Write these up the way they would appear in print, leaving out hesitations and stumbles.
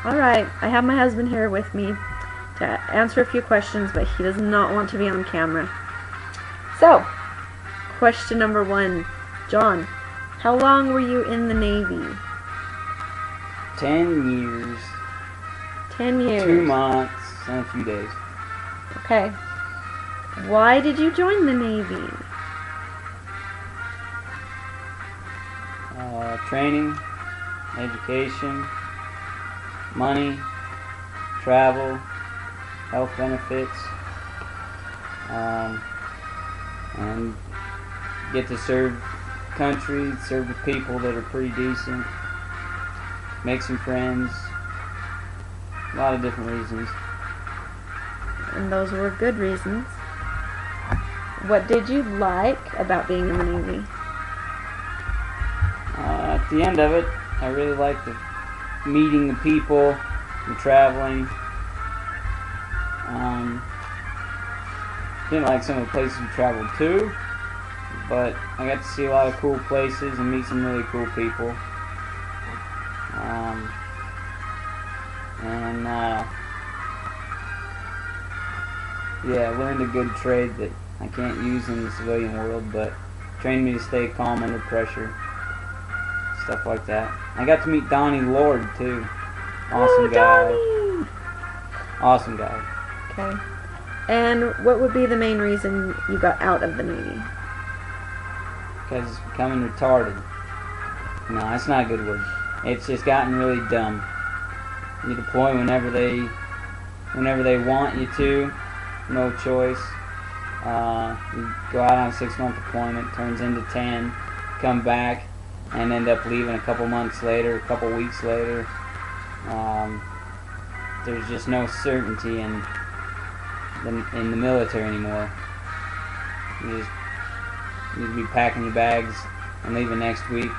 Alright, I have my husband here with me to answer a few questions, but he does not want to be on camera. So, question number 1. John, how long were you in the Navy? 10 years. 10 years. 2 months and a few days. Okay. Why did you join the Navy? Training, education, money, travel, health benefits, and get to serve country, serve the people that are pretty decent, make some friends, a lot of different reasons. And those were good reasons. What did you like about being in the Navy? At the end of it, I really liked meeting the people, the traveling. Didn't like some of the places we traveled to, but I got to see a lot of cool places and meet some really cool people. Yeah, I learned a good trade that I can't use in the civilian world, but trained me to stay calm under pressure. Stuff like that. I got to meet Donnie Lord too. Awesome guy. Donnie! Awesome guy. Okay. And what would be the main reason you got out of the Navy? Because it's becoming retarded. No, that's not a good word. It's just gotten really dumb. You deploy whenever they want you to. No choice. You go out on a 6-month deployment, turns into 10, come back, and end up leaving a couple months later, a couple weeks later. There's just no certainty in the military anymore. You just need to be packing your bags and leaving next week,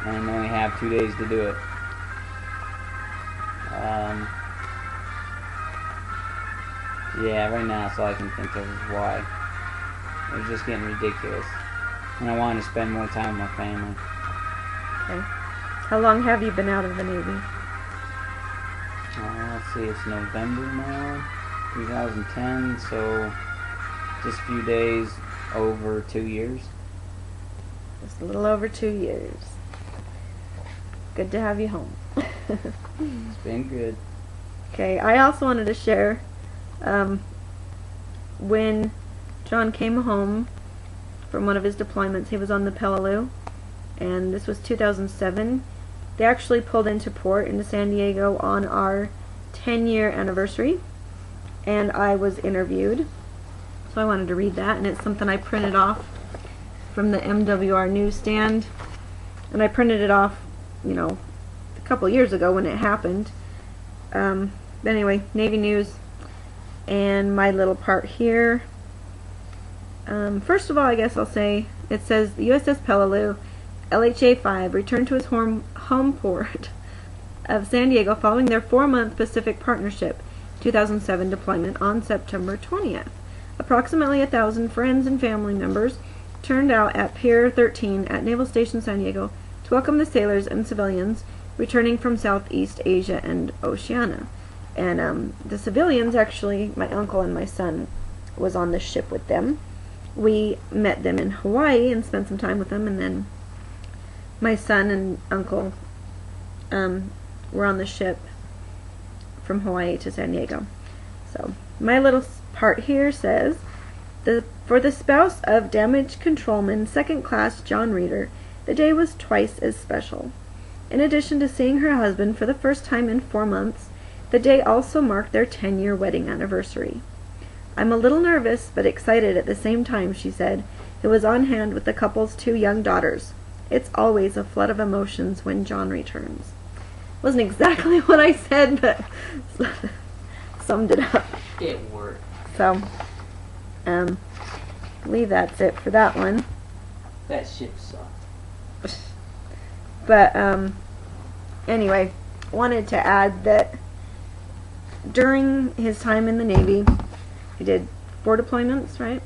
and only have 2 days to do it. Yeah, right now that's all I can think of is why. It was just getting ridiculous. And I wanted to spend more time with my family. Okay. How long have you been out of the Navy? Let's see, it's November now, 2010, so just a few days over 2 years. Just a little over 2 years. Good to have you home. It's been good. Okay, I also wanted to share when John came home from one of his deployments. He was on the Peleliu, and this was 2007. They actually pulled into port into San Diego on our 10-year anniversary, and I was interviewed. So I wanted to read that, and it's something I printed off from the MWR newsstand, and I printed it off, a couple years ago when it happened. But anyway, Navy News, and my little part here. First of all, I guess I'll say, it says the USS Peleliu, LHA-5, returned to its home port of San Diego following their 4-month Pacific Partnership 2007 deployment on September 20th. Approximately 1,000 friends and family members turned out at Pier 13 at Naval Station San Diego to welcome the sailors and civilians returning from Southeast Asia and Oceania. And the civilians, actually, my uncle and my son was on the ship with them. We met them in Hawaii and spent some time with them, and then my son and uncle were on the ship from Hawaii to San Diego. So my little part here says, for the spouse of damage controlman 2nd class John Reeder, the day was twice as special. In addition to seeing her husband for the first time in 4 months, the day also marked their 10-year wedding anniversary. I'm a little nervous, but excited at the same time, she said, who was on hand with the couple's 2 young daughters. It's always a flood of emotions when John returns. Wasn't exactly what I said, but summed it up. It worked. So, I believe that's it for that one. That ship sucked. But, anyway, wanted to add that during his time in the Navy, he did 4 deployments, right?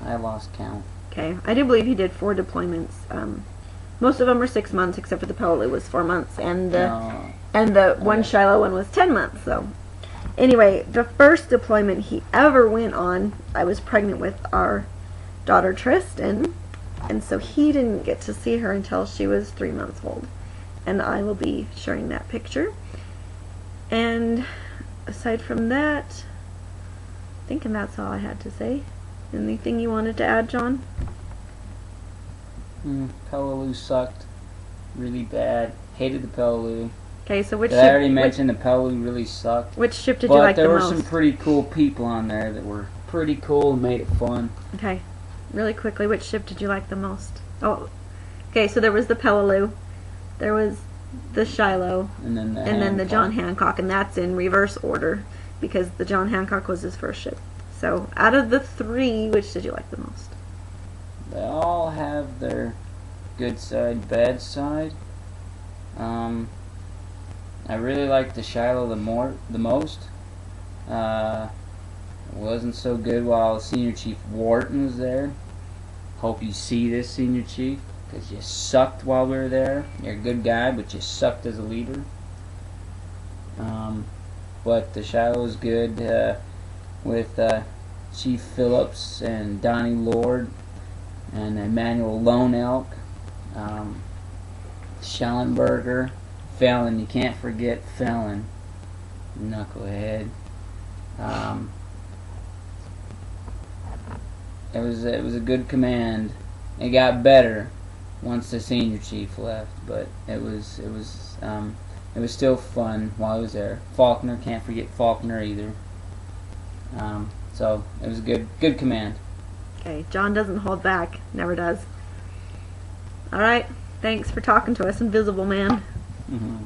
I lost count. Okay, I do believe he did 4 deployments. Most of them were 6 months, except for the Peleliu was 4 months, and the And the one Okay. Shiloh one was 10 months. So, anyway, the first deployment he ever went on, I was pregnant with our daughter Tristan, and so he didn't get to see her until she was 3 months old. And I will be sharing that picture. And aside from that, thinking that's all I had to say. Anything you wanted to add, John? Peleliu sucked really bad. Hated the Peleliu. Okay, so which But I already ship, mentioned the Peleliu really sucked. which ship did But you like the there were most? some pretty cool people on there that were pretty cool and made it fun. Okay, really quickly, which ship did you like the most? Oh, okay, so there was the Peleliu, there was the Shiloh, And then the John Hancock, and that's in reverse order because the John Hancock was his first ship. So out of the three, which did you like the most? They all have their good side, bad side. I really liked the Shiloh the most. It wasn't so good while Senior Chief Wharton was there. Hope you see this, Senior Chief, because you sucked while we were there. You're a good guy, but you sucked as a leader. But the Shiloh was good with Chief Phillips and Donnie Lord and Emmanuel Lone Elk, Schellenberger, Fallon. You can't forget Fallon, knucklehead. It was a good command. It got better once the senior chief left, but it was still fun while I was there. Faulkner, can't forget Faulkner either. So it was a good command. Okay, John doesn't hold back, never does. All right, thanks for talking to us, Invisible Man. Mm-hmm.